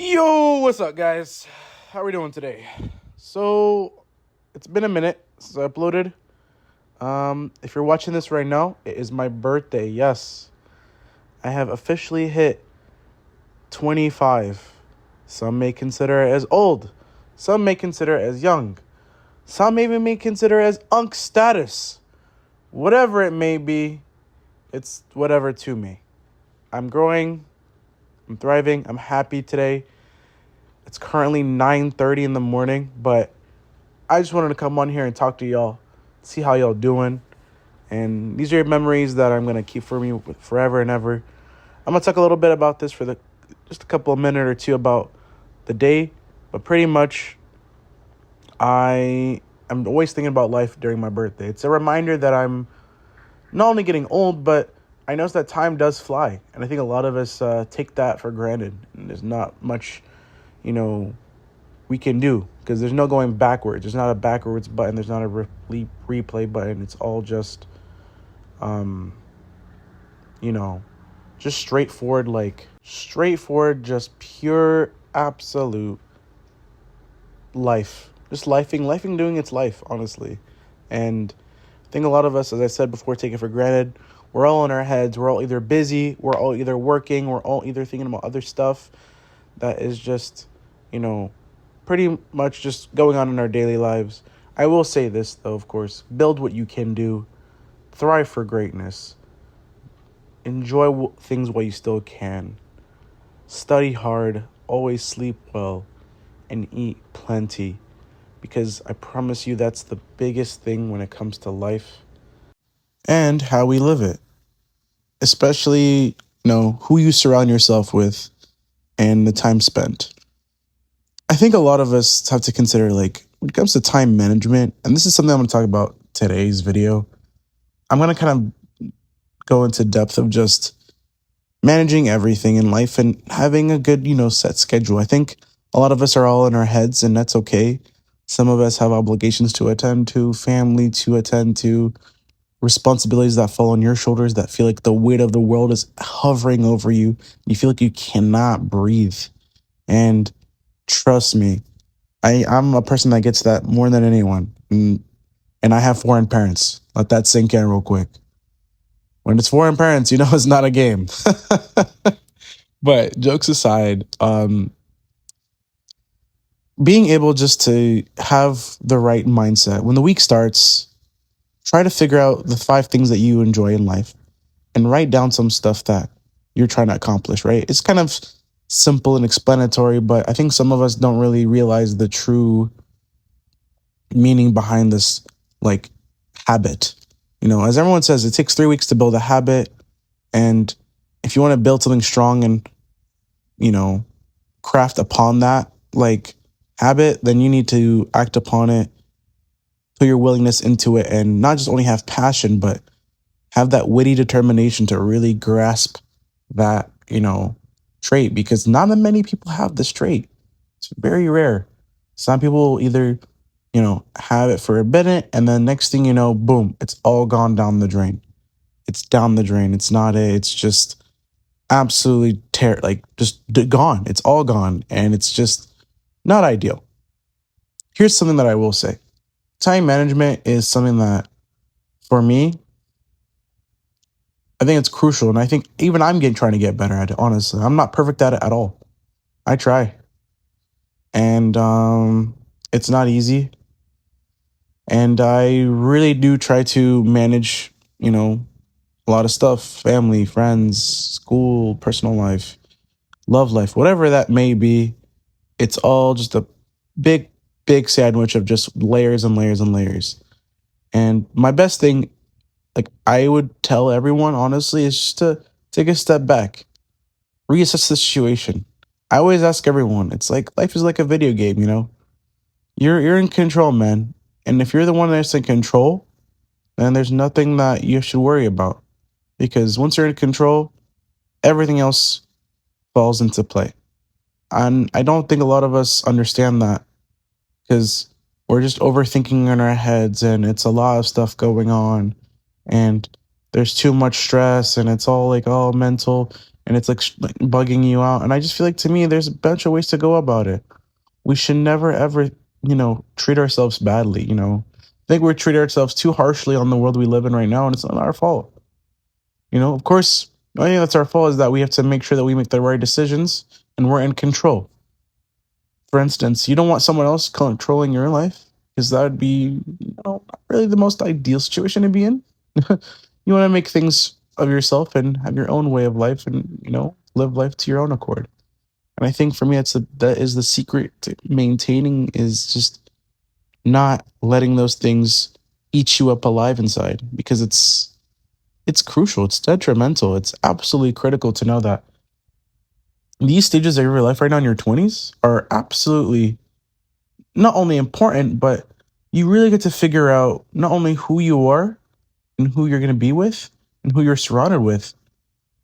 Yo, what's up, guys? How are we doing today? So, it's been a minute since I uploaded. If you're watching this right now, it is my birthday. Yes, I have officially hit 25. Some may consider it as old. Some may consider it as young. Some even may consider it as unk status. Whatever it may be, it's whatever to me. I'm growing. I'm thriving. I'm happy today. It's currently 9:30 in the morning, but I just wanted to come on here and talk to y'all, see how y'all doing. And these are your memories that I'm going to keep for me forever and ever. I'm going to talk a little bit about this for just a couple of minutes or two about the day, but pretty much I'm always thinking about life during my birthday. It's a reminder that I'm not only getting old, but I notice that time does fly. And I think a lot of us take that for granted. And there's not much, we can do, because there's no going backwards. There's not a backwards button. There's not a replay button. It's all just, you know, just straightforward, just pure, absolute life. Just lifing, doing its life, honestly. And I think a lot of us, as I said before, take it for granted. We're all in our heads. We're all either busy. We're all either working. We're all either thinking about other stuff that is just, pretty much just going on in our daily lives. I will say this, though, of course. Build what you can do. Thrive for greatness. Enjoy things while you still can. Study hard. Always sleep well. And eat plenty. Because I promise you that's the biggest thing when it comes to life and how we live it. Especially, who you surround yourself with and the time spent. I think a lot of us have to consider, like, when it comes to time management, and this is something I'm going to talk about today's video. I'm going to kind of go into depth of just managing everything in life and having a good, set schedule. I think a lot of us are all in our heads, and that's okay. Some of us have obligations to attend to, family to attend to, responsibilities that fall on your shoulders that feel like the weight of the world is hovering over you. You feel like you cannot breathe. And trust me, I'm a person that gets that more than anyone. And I have foreign parents. Let that sink in real quick. When it's foreign parents, it's not a game. But jokes aside, being able just to have the right mindset when the week starts, try to figure out the 5 things that you enjoy in life and write down some stuff that you're trying to accomplish, right? It's kind of simple and explanatory, but I think some of us don't really realize the true meaning behind this, like, habit. As everyone says, it takes 3 weeks to build a habit. And if you want to build something strong and, craft upon that, like, habit, then you need to act upon it, put your willingness into it, and not just only have passion, but have that witty determination to really grasp that, trait, because not that many people have this trait. It's very rare. Some people either, have it for a minute, and then next thing you know, boom, it's all gone down the drain. It's down the drain. It's just absolutely gone. It's all gone, and it's just not ideal. Here's something that I will say. Time management is something that, for me, I think it's crucial, and I think even I'm trying to get better at it, honestly. I'm not perfect at it at all. I try. And it's not easy. And I really do try to manage, a lot of stuff: family, friends, school, personal life, love life, whatever that may be. It's all just a big, big sandwich of just layers and layers and layers. And my best thing, like I would tell everyone, honestly, is just to take a step back, reassess the situation. I always ask everyone, it's like life is like a video game, You're in control, man. And if you're the one that's in control, then there's nothing that you should worry about. Because once you're in control, everything else falls into play. And I don't think a lot of us understand that, because we're just overthinking in our heads, and it's a lot of stuff going on, and there's too much stress, and it's all like all mental. and it's like bugging you out. And I just feel like, to me, there's a bunch of ways to go about it. We should never ever, treat ourselves badly. I think we're treating ourselves too harshly on the world we live in right now, and it's not our fault. Of course, the only thing that's our fault is that we have to make sure that we make the right decisions and we're in control. For instance, you don't want someone else controlling your life, because that would be, not really the most ideal situation to be in. You want to make things of yourself and have your own way of life, and, live life to your own accord. And I think for me, that is the secret to maintaining, is just not letting those things eat you up alive inside, because it's crucial. It's detrimental. It's absolutely critical to know that these stages of your life right now in your 20s are absolutely not only important, but you really get to figure out not only who you are and who you're going to be with and who you're surrounded with,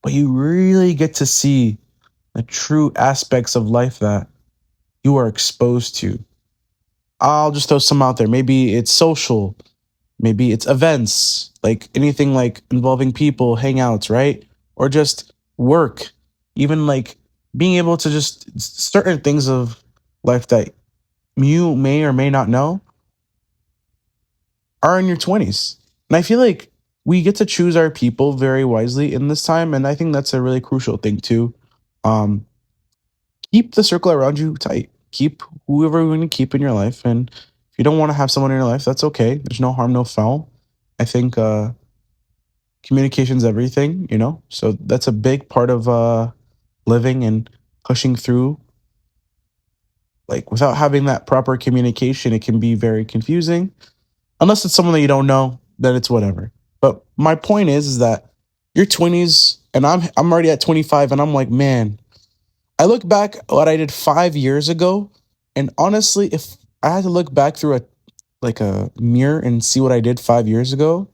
but you really get to see the true aspects of life that you are exposed to. I'll just throw some out there. Maybe it's social, maybe it's events, like anything like involving people, hangouts, right? Or just work, even like being able to just certain things of life that you may or may not know are in your 20s. And I feel like we get to choose our people very wisely in this time. And I think that's a really crucial thing too. Um, Keep the circle around you tight. Keep whoever you're going to keep in your life. And if you don't want to have someone in your life, that's okay. There's no harm, no foul. I think communication's everything. So that's a big part of living and pushing through. Like, without having that proper communication, it can be very confusing. Unless it's someone that you don't know, then it's whatever. But my point is that your 20s, and I'm already at 25, and I'm like, man, I look back at what I did 5 years ago, and honestly, if I had to look back through a mirror and see what I did 5 years ago,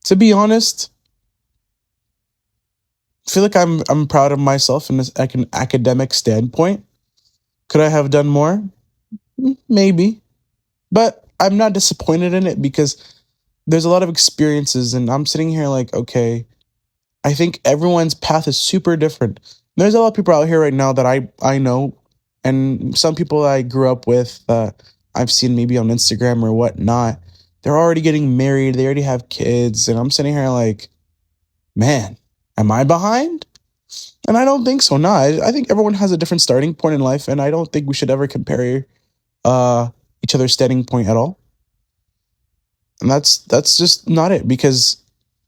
to be honest, I feel like I'm proud of myself in this like an academic standpoint. Could I have done more? Maybe, but I'm not disappointed in it, because there's a lot of experiences, and I'm sitting here like, okay, I think everyone's path is super different. There's a lot of people out here right now that I know, and some people I grew up with that I've seen maybe on Instagram or whatnot. They're already getting married. They already have kids, and I'm sitting here like, man, am I behind? And I don't think so. Nah, I think everyone has a different starting point in life, and I don't think we should ever compare uh, each other's starting point at all. And that's just not it, because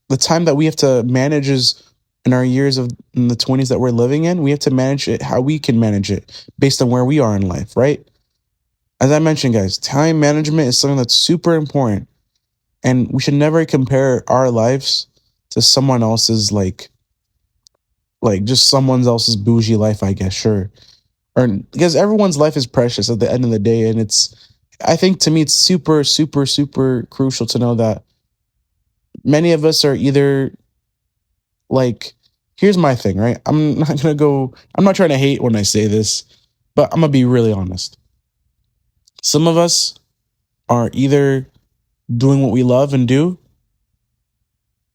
the time that we have to manage is in our years of in the 20s that we're living in. We have to manage it how we can manage it based on where we are in life, right? As I mentioned, guys, time management is something that's super important, and we should never compare our lives to someone else's, like just someone else's bougie life, I guess. Sure. Or because everyone's life is precious at the end of the day, and I think, to me, it's super super super crucial to know that many of us are either, like, here's my thing, right? I'm not trying to hate when I say this, but I'm gonna be really honest. Some of us are either doing what we love and do.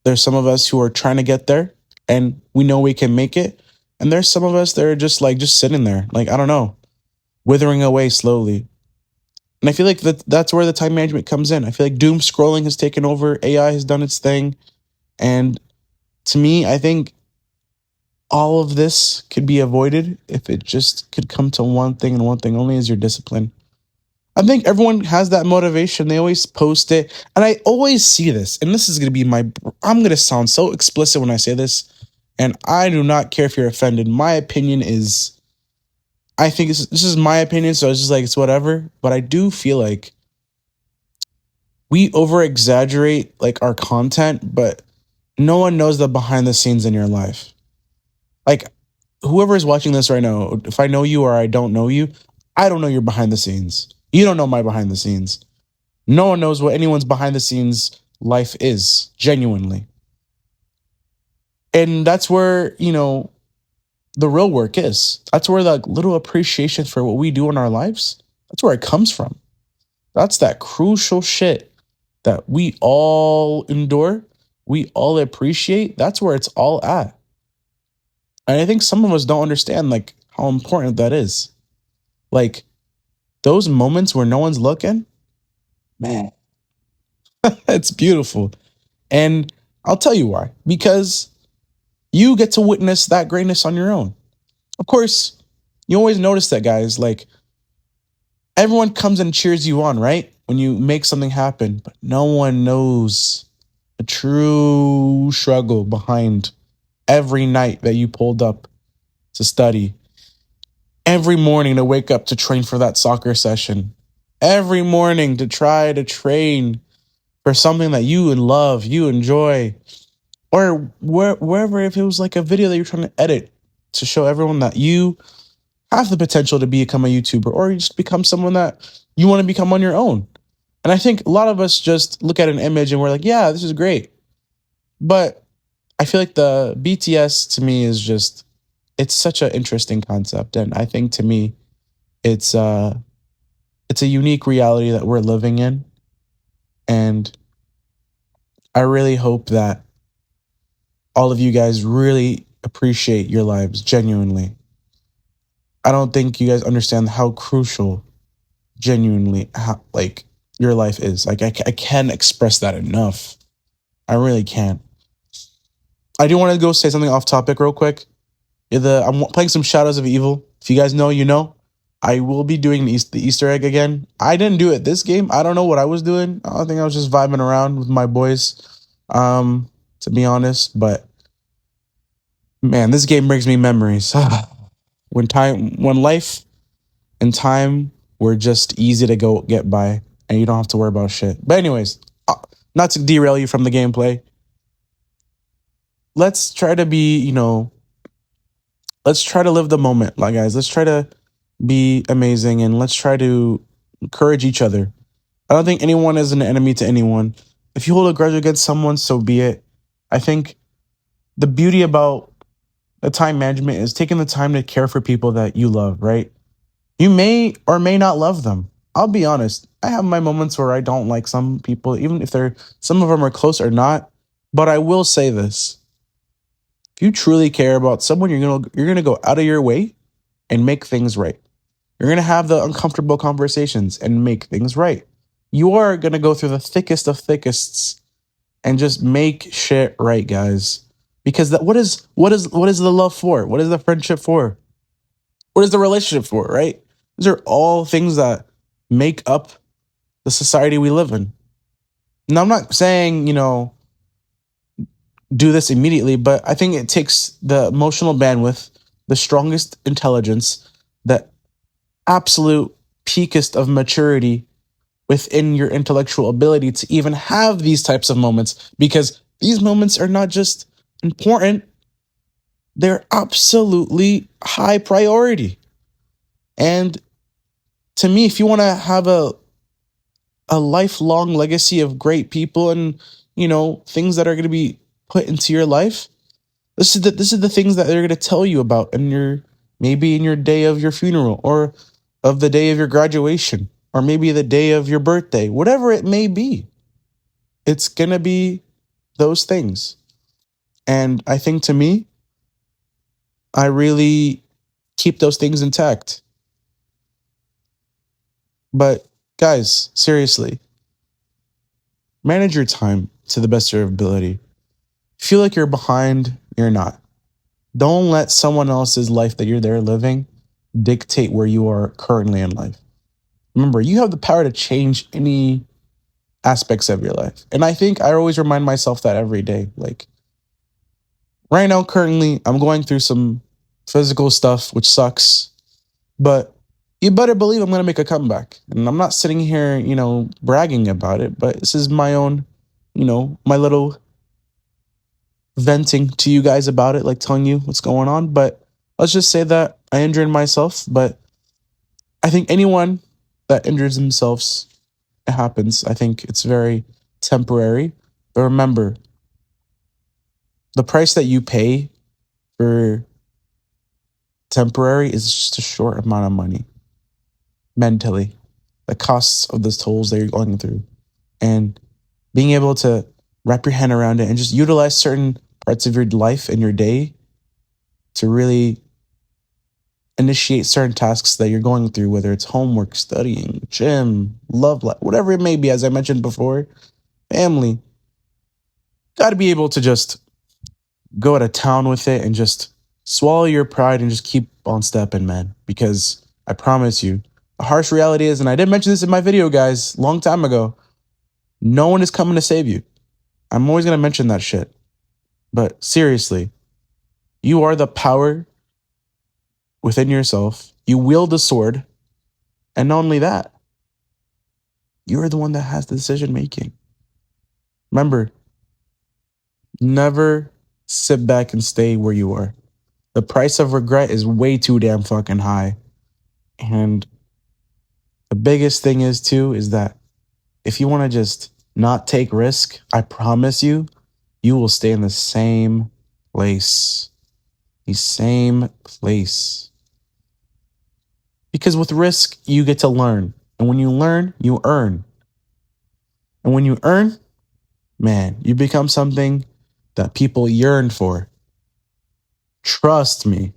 There's some of us who are trying to get there, and we know we can make it. And there's some of us that are just sitting there, like, I don't know, withering away slowly. And I feel like that's where the time management comes in. I feel like doom scrolling has taken over, AI has done its thing. And to me, I think all of this could be avoided if it just could come to one thing, and one thing only, is your discipline. I think everyone has that motivation. They always post it. And I always see this. And this is going to be I'm going to sound so explicit when I say this. And I do not care if you're offended. My opinion is, I think this is my opinion. So it's just like, it's whatever. But I do feel like we over exaggerate like our content, but no one knows the behind the scenes in your life. Like, whoever is watching this right now, if I know you or I don't know you, I don't know your behind the scenes. You don't know my behind the scenes. No one knows what anyone's behind the scenes life is, genuinely. And that's where, the real work is. That's where the little appreciation for what we do in our lives, that's where it comes from. That's that crucial shit that we all endure. we all appreciate, that's where it's all at. And I think some of us don't understand like how important that is. Like those moments where no one's looking, man, it's beautiful. And I'll tell you why. Because you get to witness that greatness on your own. Of course, you always notice that, guys. Like, everyone comes and cheers you on, right? When you make something happen, but no one knows the true struggle behind every night that you pulled up to study, every morning to wake up to train for that soccer session, every morning to try to train for something that you love, you enjoy, or wherever, if it was like a video that you're trying to edit to show everyone that you have the potential to become a YouTuber, or you just become someone that you want to become on your own. And I think a lot of us just look at an image and we're like, yeah, this is great. But I feel like the BTS to me is just, it's such an interesting concept. And I think to me, it's it's a unique reality that we're living in. And I really hope that all of you guys really appreciate your lives genuinely. I don't think you guys understand how crucial genuinely how, like your life is. Like I can't express that enough. I really can't. I do want to go say something off topic real quick. I'm playing some Shadows of Evil. If you guys know, you know. I will be doing the Easter egg again. I didn't do it this game. I don't know what I was doing. I think I was just vibing around with my boys. To be honest, but man, this game brings me memories. When life and time were just easy to go get by, and you don't have to worry about shit. But anyways, not to derail you from the gameplay, let's try to be, let's try to live the moment, like guys. Let's try to be amazing, and let's try to encourage each other. I don't think anyone is an enemy to anyone. If you hold a grudge against someone, so be it. I think the beauty about the time management is taking the time to care for people that you love, right? You may or may not love them. I'll be honest. I have my moments where I don't like some people, even if some of them are close or not. But I will say this. If you truly care about someone, you're gonna go out of your way and make things right. You're gonna have the uncomfortable conversations and make things right. You are gonna go through the thickest of thickests and just make shit right, guys. Because what is the love for? What is the friendship for? What is the relationship for, right? These are all things that make up the society we live in. Now, I'm not saying, do this immediately, but I think it takes the emotional bandwidth, the strongest intelligence, the absolute peakest of maturity within your intellectual ability to even have these types of moments, because these moments are not just important, they're absolutely high priority. And to me, if you want to have a lifelong legacy of great people and things that are going to be put into your life, this is the things that they're going to tell you about in your, maybe in your day of your funeral, or of the day of your graduation, or maybe the day of your birthday, whatever it may be. It's going to be those things. And I think, to me, I really keep those things intact. But guys, seriously, manage your time to the best of your ability. Feel like you're behind, you're not. Don't let someone else's life that you're there living dictate where you are currently in life. Remember, you have the power to change any aspects of your life. And I think I always remind myself that every day. Like right now, currently, I'm going through some physical stuff, which sucks. But you better believe I'm going to make a comeback. And I'm not sitting here, bragging about it, but this is my own, my little venting to you guys about it, like telling you what's going on. But let's just say that I injured myself. But I think anyone that injures themselves, it happens. I think it's very temporary. But remember, the price that you pay for temporary is just a short amount of money mentally. The costs of the tolls that you're going through. And being able to wrap your hand around it and just utilize certain parts of your life and your day to really initiate certain tasks that you're going through, whether it's homework, studying, gym, love life, whatever it may be. As I mentioned before, family. Got to be able to just go to town with it and just swallow your pride and just keep on stepping, man. Because I promise you, the harsh reality is, and I did mention this in my video, guys, long time ago, no one is coming to save you. I'm always going to mention that shit. But seriously, you are the power within yourself. You wield the sword. And not only that, you're the one that has the decision making. Remember, never sit back and stay where you are. The price of regret is way too damn fucking high. And the biggest thing is too, is that if you want to just not take risk, I promise you, you will stay in the same place. The same place. Because with risk, you get to learn. And when you learn, you earn. And when you earn, man, you become something that people yearn for. Trust me.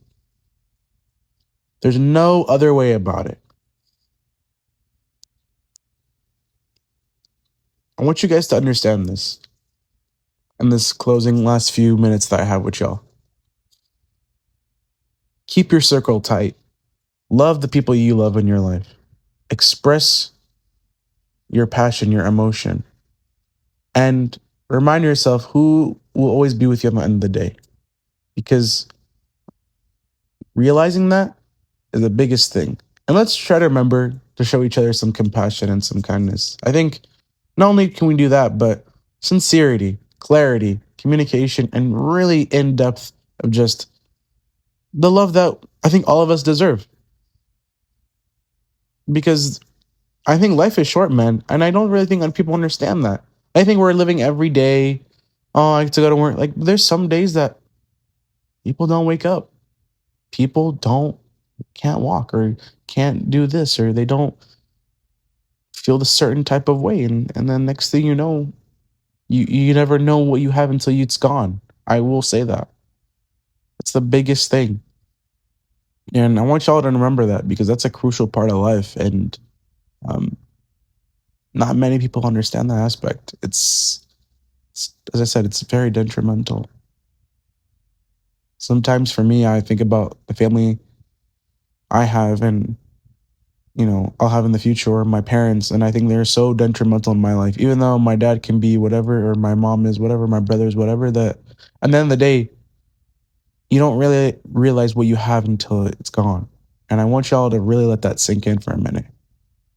There's no other way about it. I want you guys to understand this in this closing last few minutes that I have with y'all. Keep your circle tight. Love the people you love in your life. Express your passion, your emotion. And remind yourself who will always be with you at the end of the day. Because realizing that is the biggest thing. And let's try to remember to show each other some compassion and some kindness. I think not only can we do that, but sincerity, clarity, communication, and really in depth of just the love that I think all of us deserve. Because I think life is short, man. And I don't really think people understand that. I think we're living every day. Oh, I have to go to work. Like, there's some days that people don't wake up. People can't walk or can't do this or they don't feel the certain type of way. And then next thing you know, you never know what you have until it's gone. I will say that. It's the biggest thing. And I want y'all to remember that because that's a crucial part of life. And um, not many people understand that aspect. It's, as I said, it's very detrimental. Sometimes for me, I think about the family I have and, I'll have in the future or my parents. And I think they're so detrimental in my life, even though my dad can be whatever, or my mom is whatever, my brother's whatever, that at the end of the day, you don't really realize what you have until it's gone. And I want y'all to really let that sink in for a minute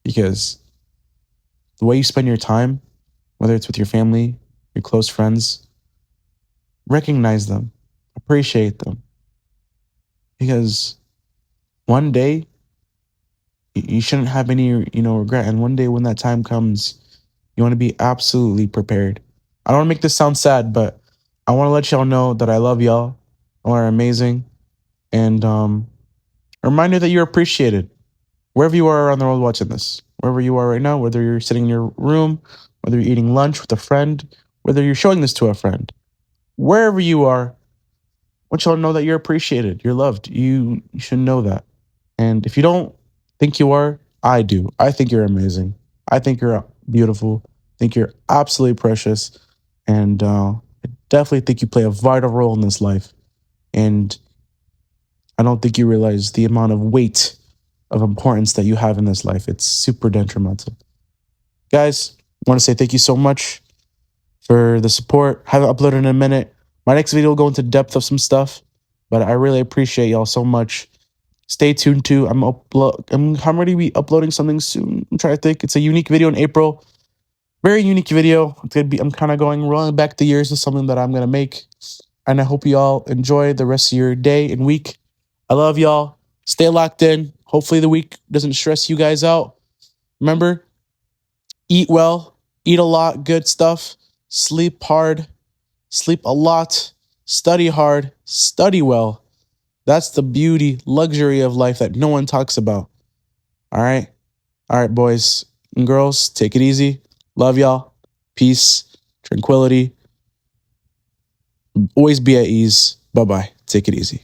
because the way you spend your time, whether it's with your family, your close friends, recognize them, appreciate them. Because one day you shouldn't have any, regret. And one day when that time comes, you want to be absolutely prepared. I don't want to make this sound sad, but I want to let y'all know that I love y'all. Y'all are amazing. And a reminder that you're appreciated. Wherever you are around the world watching this, wherever you are right now, whether you're sitting in your room, whether you're eating lunch with a friend, whether you're showing this to a friend, wherever you are, I want y'all to know that you're appreciated. You're loved. You should know that. And if you don't think you are, I do. I think you're amazing. I think you're beautiful. I think you're absolutely precious. And I definitely think you play a vital role in this life. And I don't think you realize the amount of weight of importance that you have in this life. It's super detrimental. Guys, I want to say thank you so much for the support. Haven't uploaded in a minute. My next video will go into depth of some stuff, but I really appreciate y'all so much. Stay tuned too. I'm ready to be uploading something soon. I'm trying to think. It's a unique video in April. Very unique video. I'm kind of rolling back the years to something that I'm gonna make. And I hope you all enjoy the rest of your day and week. I love y'all. Stay locked in. Hopefully the week doesn't stress you guys out. Remember, eat well, eat a lot, good stuff, sleep hard, sleep a lot, study hard, study well. That's the beauty, luxury of life that no one talks about. All right? All right, boys and girls, take it easy. Love y'all. Peace, tranquility. Always be at ease. Bye-bye. Take it easy.